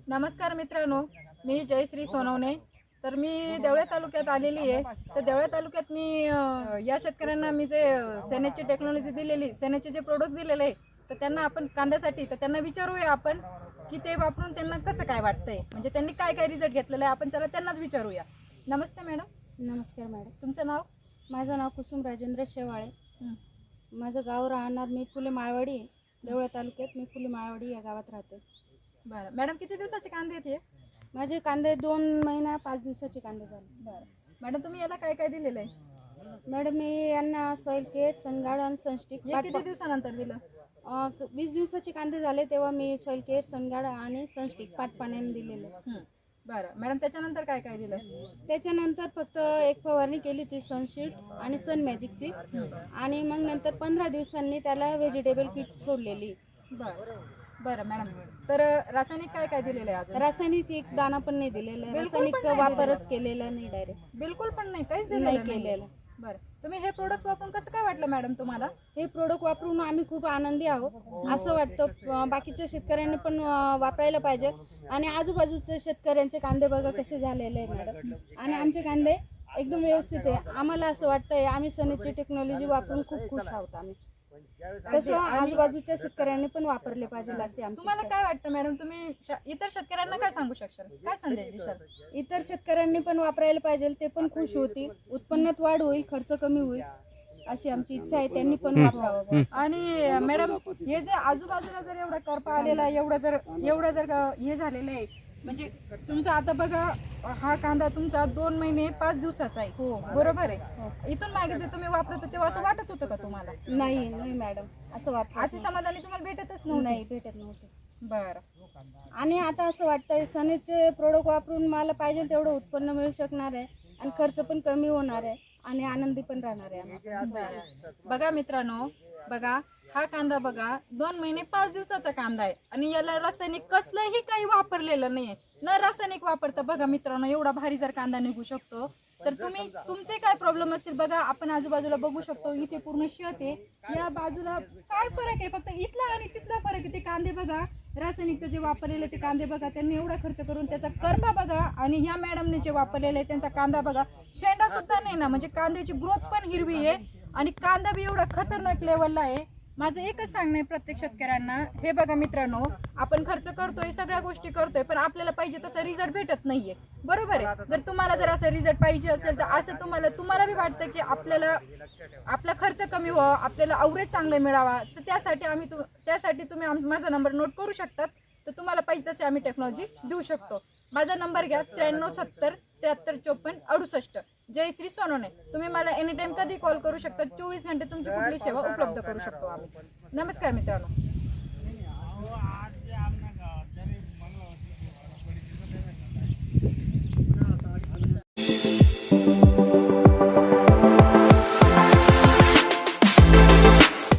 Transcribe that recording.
नमस्कार मित्रांनो, मी जयश्री सोनवणे. तर मी देवळा तालुक्यात आलेली आहे. तर देवळा तालुक्यात मी या शेतकऱ्यांना मी जे सेनेची टेक्नॉलॉजी दिलेली, सेनेचे जे प्रोडक्ट दिलेले आहे, तर त्यांना आपण कांद्यासाठी तर त्यांना विचारूया आपण की ते वापरून त्यांना कसं काय वाटतंय, म्हणजे त्यांनी काय काय रिझल्ट घेतलेला आहे. आपण चला त्यांनाच विचारूया. नमस्ते मॅडम. नमस्कार मॅडम. तुमचं नाव? माझं नाव कुसुम राजेंद्र शेवाळे. माझं गाव राहणार मी फुले माळवाडी, देवळा तालुक्यात मी फुले माळवाडी या गावात राहते. बरं मॅडम, किती दिवसाचे कांदे आहेत? माझे कांदे 2 महिना 5 दिवसाचे कांदे झाले. बरं मॅडम, तुम्ही याला काय काय दिलेलं आहे? मॅडम मी यांना सॉइल केअर, सनगार्ड आणि सनस्टिक किती दिवसानंतर दिलं? 20 दिवसाचे कांदे झाले तेव्हा मी सॉइल केअर, सनगार्ड आणि सनस्टिक पाटपाण्याने दिलेलं. बरं मॅडम, त्याच्यानंतर काय काय दिलं? त्याच्यानंतर फक्त एक फवारणी केली होती सनशील्ड आणि सन मॅजिकची, आणि मग नंतर 15 दिवसांनी त्याला व्हेजिटेबल किट सोडलेली. बरं मॅडम, तर रासायनिक काय काय दिलेलं आहे? आज रासायनिक एक दाना पण नाही दिलेला, रासायनिकचा वापरच केलेला नाही, डायरेक्ट बिलकुल पण नाही, काहीच नाही केलेलं. बरं, तुम्ही हे प्रोडक्ट वापरून कसं काय वाटलं मॅडम तुम्हाला? हे प्रोडक्ट वापरून आम्ही खूप आनंदी आहोत. असं वाटतं बाकीच्या शेतकऱ्यांनी पण वापरायला पाहिजे. आणि आजूबाजूच्या शेतकऱ्यांचे कांदे बघा कसे झालेले आहेत मॅडम, आणि आमचे कांदे एकदम व्यवस्थित आहे. आम्हाला असं वाटतंय आम्ही सनेची टेक्नॉलॉजी वापरून खूप खुश आहोत. आम्ही तसं आजूबाजूच्या शेतकऱ्यांनी पण वापरले पाहिजे असे आमची. तुम्हाला काय वाटतं मॅडम, तुम्ही इतर शेतकऱ्यांना काय सांगू शकशाल, काय संदेश देशाल? इतर शेतकऱ्यांनी पण वापरायला पाहिजे, ते पण खुश होतील, उत्पन्नात वाढ होईल, खर्च कमी होईल अशी आमची इच्छा आहे. त्यांनी पण वापरावं. आणि मॅडम, हे जे आजूबाजूला जर एवढा करपा आलेला आहे, एवढं जर हे झालेलं आहे, म्हणजे तुमचा आता बघा हा कांदा तुमचा 2 महिने 5 दिवसाचा आहे. हो बरोबर आहे. इथून मागे जे तुम्ही वापरत होते तेव्हा असं वाटत होतं का तुम्हाला? नाही नाही मॅडम, असं वाटत अशी समाधानी तुम्हाला भेटतच नाही, भेटत नव्हते. बरं, आणि आता असं वाटतंय सनेचे प्रोडक्ट वापरून मला पाहिजे तेवढं उत्पन्न मिळू शकणार आहे, आणि खर्च पण कमी होणार आहे, आणि आनंदी पण राहणार आहे आम्ही. बघा मित्रांनो, बघा हा कांदा बघा 2 महिने 5 दिवसाचा कांदा आहे, आणि याला रासायनिक कसलंही काही वापरलेलं नाहीये. न रासायनिक वापरता बघा मित्रांनो, एवढा भारी जर कांदा निघू शकतो. तर तुम्ही तुमचे काय प्रॉब्लेम असतील बघा, आपण आजूबाजूला बघू शकतो, इथे पूर्ण शेत आहे, या बाजूला काय फरक आहे, फक्त इथला आणि तिथला फरक आहे. ते कांदे बघा, रासायनिकचे जे वापरलेले ते कांदे बघा, त्यांनी एवढा खर्च करून त्याचा करपा बघा, आणि ह्या मॅडमने जे वापरलेले त्यांचा कांदा बघा, शेंडा सुद्धा नाही ना, म्हणजे कांद्याची ग्रोथ पण हिरवी आहे, आणि कांदा बी एवढा खतरनाक लेवलला आहे. माझं एकच सांगणं आहे प्रत्येक शेतकऱ्यांना, हे बघा मित्रांनो, आपण खर्च करतोय, सगळ्या गोष्टी करतोय, पण आपल्याला पाहिजे तसा रिझल्ट भेटत नाहीये. बरोबर आहे. जर तुम्हाला जर असं रिझल्ट पाहिजे असेल तर असं तुम्हाला बी वाटतं की आपला खर्च कमी व्हावा, आपल्याला ॲव्हरेज चांगलं मिळावा, तर त्यासाठी तुम्ही माझा नंबर नोट करू शकतात. तर तुम्हाला पाहिजे तसे आम्ही टेक्नॉलॉजी देऊ शकतो. माझा नंबर घ्या 9370 73 54 68. जयश्री सोनवणे. तुम्ही मला एनी टाइम कधी कॉल करू शकता. 24 घंटे तुमची कुठली सेवा उपलब्ध करू शकतो आम्ही. नमस्कार मित्रांनो.